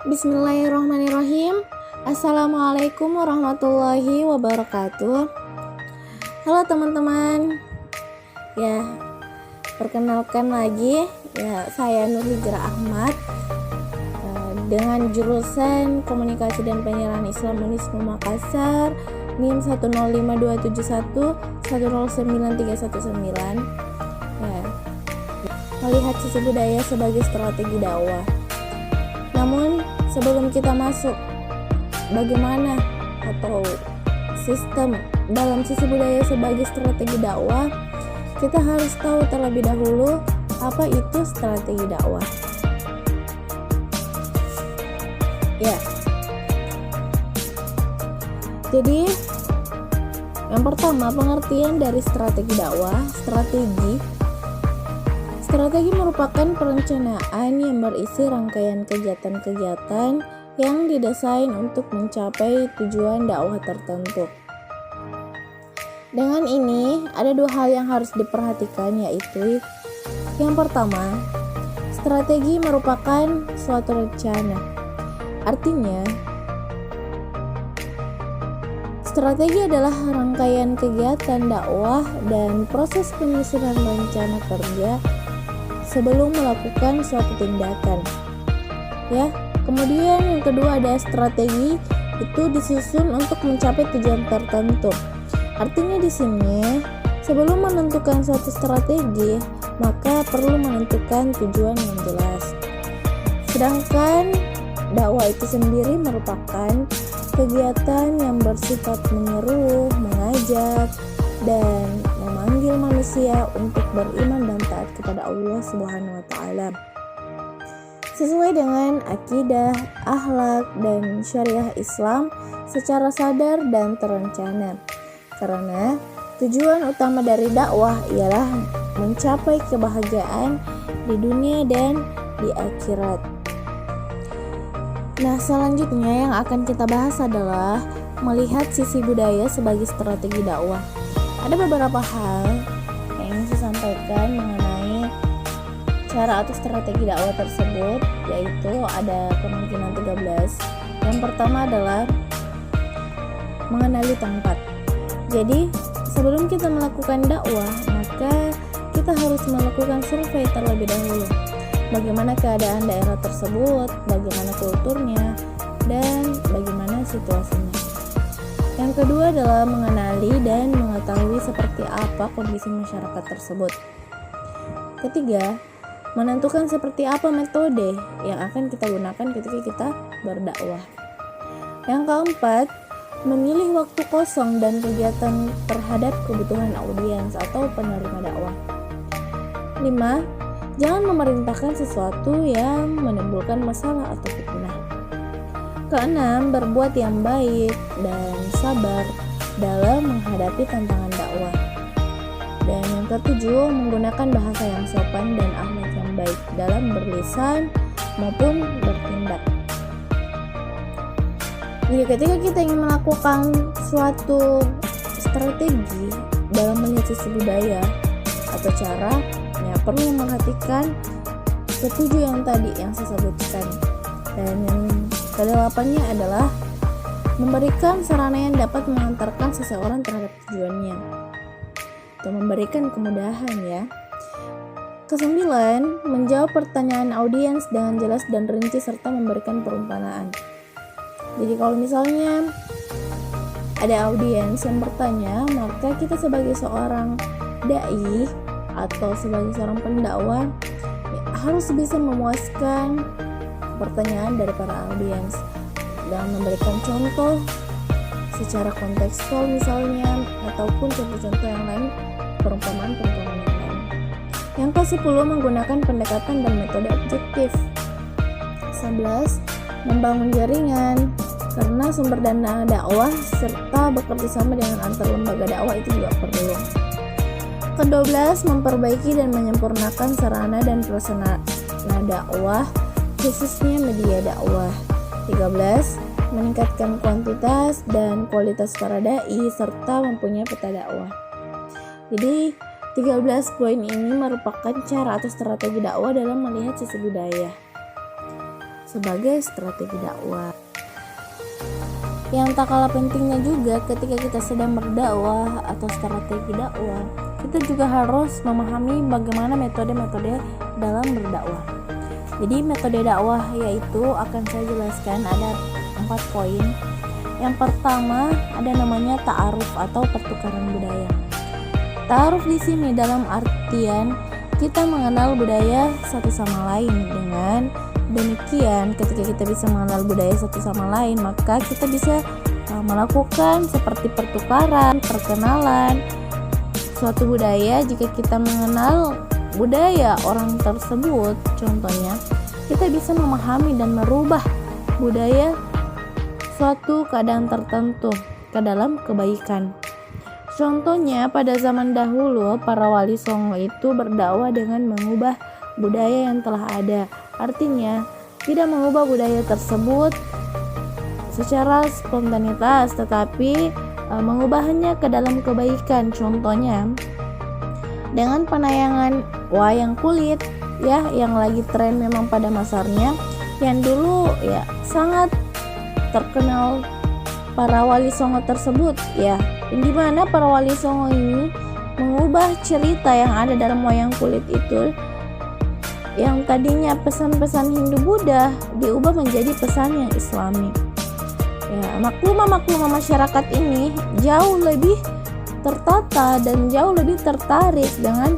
Bismillahirrahmanirrahim. Assalamualaikum warahmatullahi wabarakatuh. Halo teman-teman. Ya, perkenalkan lagi, ya saya Nur Hijrah Ahmad dengan jurusan Komunikasi dan Penyiaran Islam Unismu Makassar, NIM 105271 109319. Ya, melihat sisi budaya sebagai strategi dakwah. Namun sebelum kita masuk bagaimana atau sistem dalam sisi budaya sebagai strategi dakwah, kita harus tahu terlebih dahulu apa itu strategi dakwah. Ya. Jadi yang pertama, pengertian dari strategi dakwah. Strategi merupakan perencanaan yang berisi rangkaian kegiatan-kegiatan yang didesain untuk mencapai tujuan dakwah tertentu. Dengan ini, ada dua hal yang harus diperhatikan, yaitu yang pertama, strategi merupakan suatu rencana. Artinya, strategi adalah rangkaian kegiatan dakwah dan proses penyusunan rencana kerja sebelum melakukan suatu tindakan. Ya, kemudian yang kedua ada strategi, itu disusun untuk mencapai tujuan tertentu. Artinya di sini sebelum menentukan suatu strategi, maka perlu menentukan tujuan yang jelas. Sedangkan dakwah itu sendiri merupakan kegiatan yang bersifat menyeru, mengajak, dan memanggil manusia untuk beriman dan taat kepada Allah Subhanahu wa taala sesuai dengan akidah, akhlak, dan syariah Islam secara sadar dan terencana. Karena tujuan utama dari dakwah ialah mencapai kebahagiaan di dunia dan di akhirat. Nah, selanjutnya yang akan kita bahas adalah melihat sisi budaya sebagai strategi dakwah. Ada beberapa hal yang ingin saya sampaikan mengenai cara atau strategi dakwah tersebut, yaitu ada kemungkinan 13. Yang pertama adalah mengenali tempat. Jadi, sebelum kita melakukan dakwah, maka kita harus melakukan survei terlebih dahulu. Bagaimana keadaan daerah tersebut, bagaimana kulturnya, dan bagaimana situasinya. Yang kedua adalah mengenali dan mengetahui seperti apa kondisi masyarakat tersebut. Ketiga, menentukan seperti apa metode yang akan kita gunakan ketika kita berdakwah. Yang keempat, memilih waktu kosong dan kegiatan terhadap kebutuhan audiens atau penerima dakwah. 5. Jangan memerintahkan sesuatu yang menimbulkan masalah atau fitnah. Keenam, berbuat yang baik dan sabar dalam menghadapi tantangan dakwah. Dan yang ketujuh, menggunakan bahasa yang sopan dan akhlak yang baik dalam berlisan maupun bertindak. Jadi ketika kita ingin melakukan suatu strategi dalam melihat sisi budaya atau cara, ya perlu memperhatikan ketujuh yang tadi yang saya sebutkan. Dan yang kedelapannya adalah memberikan sarana yang dapat mengantarkan seseorang terhadap tujuannya atau memberikan kemudahan, ya. Kesembilan, menjawab pertanyaan audiens dengan jelas dan rinci serta memberikan perumpamaan. Jadi kalau misalnya ada audiens yang bertanya, maka kita sebagai seorang dai atau sebagai seorang pendakwah harus bisa memuaskan pertanyaan dari para audiens dan memberikan contoh secara kontekstual misalnya, ataupun contoh-contoh yang lain, perumpamaan-perumpamaan yang lain. Yang ke-10, menggunakan pendekatan dan metode objektif. 11, membangun jaringan, karena sumber dana dakwah serta bekerja sama dengan antar lembaga dakwah itu juga perlu. Ke-12, memperbaiki dan menyempurnakan sarana dan prasarana dakwah, khususnya media dakwah. 13, meningkatkan kuantitas dan kualitas para dai serta mempunyai peta dakwah. Jadi 13 poin ini merupakan cara atau strategi dakwah dalam melihat sisi budaya. sebagai strategi dakwah. Yang tak kalah pentingnya juga ketika kita sedang berdakwah atau strategi dakwah, kita juga harus memahami bagaimana metode-metode dalam berdakwah. Jadi metode dakwah yaitu akan saya jelaskan ada 4 poin. Yang pertama ada namanya ta'aruf atau pertukaran budaya. Ta'aruf di sini dalam artian kita mengenal budaya satu sama lain. Dengan demikian, ketika kita bisa mengenal budaya satu sama lain, maka kita bisa melakukan seperti pertukaran, perkenalan suatu budaya. Jika kita mengenal budaya orang tersebut, contohnya, kita bisa memahami dan merubah budaya suatu keadaan tertentu ke dalam kebaikan. Contohnya, pada zaman dahulu, para wali songo itu berdakwah dengan mengubah budaya yang telah ada. Artinya, tidak mengubah budaya tersebut secara spontanitas, tetapi mengubahnya ke dalam kebaikan. Contohnya, dengan penayangan wayang kulit, ya, yang lagi tren memang pada masanya, yang dulu ya sangat terkenal para wali songo tersebut, ya, di mana para wali songo ini mengubah cerita yang ada dalam wayang kulit itu, yang tadinya pesan-pesan Hindu Buddha diubah menjadi pesan yang Islami. Ya, maklumah masyarakat ini jauh lebih tertata dan jauh lebih tertarik dengan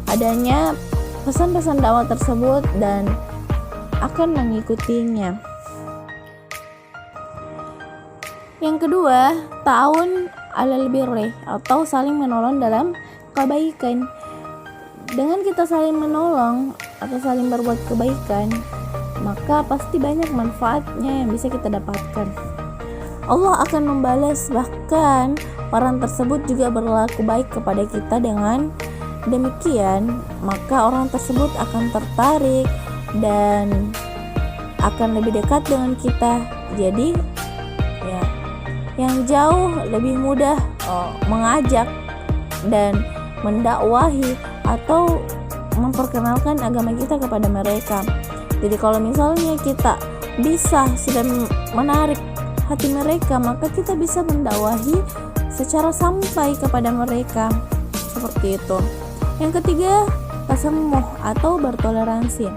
adanya pesan-pesan dakwah tersebut dan akan mengikutinya. Yang kedua, ta'awun 'alal birri atau saling menolong dalam kebaikan. Dengan kita saling menolong atau saling berbuat kebaikan, maka pasti banyak manfaatnya yang bisa kita dapatkan. Allah akan membalas, bahkan orang tersebut juga berlaku baik kepada kita. Dengan demikian, maka orang tersebut akan tertarik dan akan lebih dekat dengan kita. Jadi ya, yang jauh lebih mudah mengajak dan mendakwahi atau memperkenalkan agama kita kepada mereka. Jadi kalau misalnya kita bisa sudah menarik hati mereka, maka kita bisa mendakwahi secara sampai kepada mereka, seperti itu. Yang ketiga, tasamuh atau bertoleransi.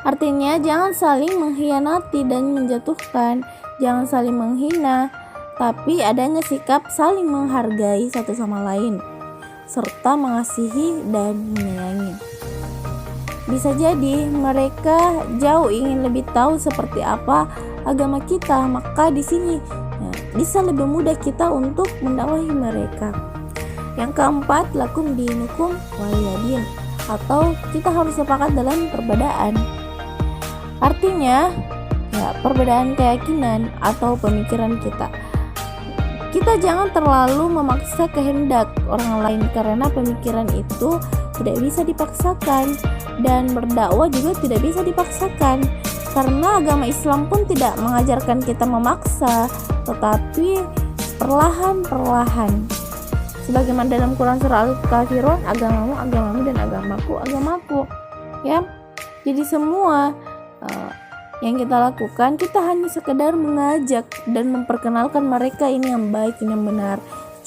Artinya jangan saling mengkhianati dan menjatuhkan, jangan saling menghina, tapi adanya sikap saling menghargai satu sama lain, serta mengasihi dan menyayangi. Bisa jadi mereka jauh ingin lebih tahu seperti apa agama kita, maka di sini bisa lebih mudah kita untuk mendakwahi mereka. Yang keempat, lakum dinukum waliyadin, atau kita harus sepakat dalam perbedaan. Artinya ya, perbedaan keyakinan atau pemikiran kita. Kita jangan terlalu memaksa kehendak orang lain, karena pemikiran itu tidak bisa dipaksakan, dan berdakwah juga tidak bisa dipaksakan, karena agama Islam pun tidak mengajarkan kita memaksa, tetapi perlahan-perlahan. Sebagaimana dalam Quran surah Al-Kafirun, agamamu agamamu dan agamaku agamaku. Ya, jadi semua yang kita lakukan, kita hanya sekedar mengajak dan memperkenalkan mereka ini yang baik, ini yang benar.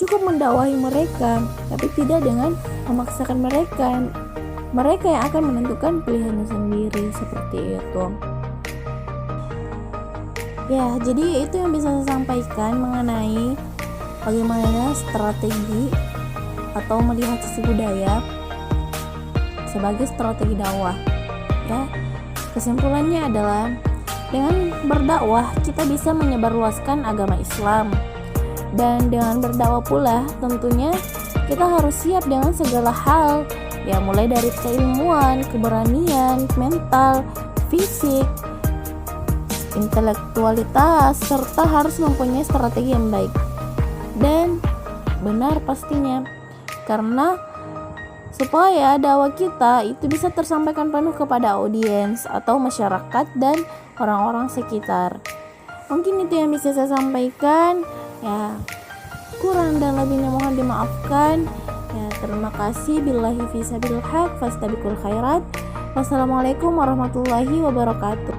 Cukup mendakwahi mereka, tapi tidak dengan memaksakan mereka. Mereka yang akan menentukan pilihannya sendiri, seperti itu. Ya, jadi itu yang bisa saya sampaikan mengenai bagaimana strategi atau melihat sisi budaya sebagai strategi dakwah. Ya, kesimpulannya adalah dengan berdakwah kita bisa menyebarluaskan agama Islam, dan dengan berdakwah pula tentunya kita harus siap dengan segala hal, ya, mulai dari keilmuan, keberanian, mental, fisik, intelektualitas, serta harus mempunyai strategi yang baik dan benar pastinya, karena supaya dakwah kita itu bisa tersampaikan penuh kepada audiens atau masyarakat dan orang-orang sekitar. Mungkin itu yang bisa saya sampaikan, ya, kurang dan lebihnya mohon dimaafkan. Ya, terima kasih. Billahi fi sabilil haq fastabiqul khairat. Wassalamualaikum warahmatullahi wabarakatuh.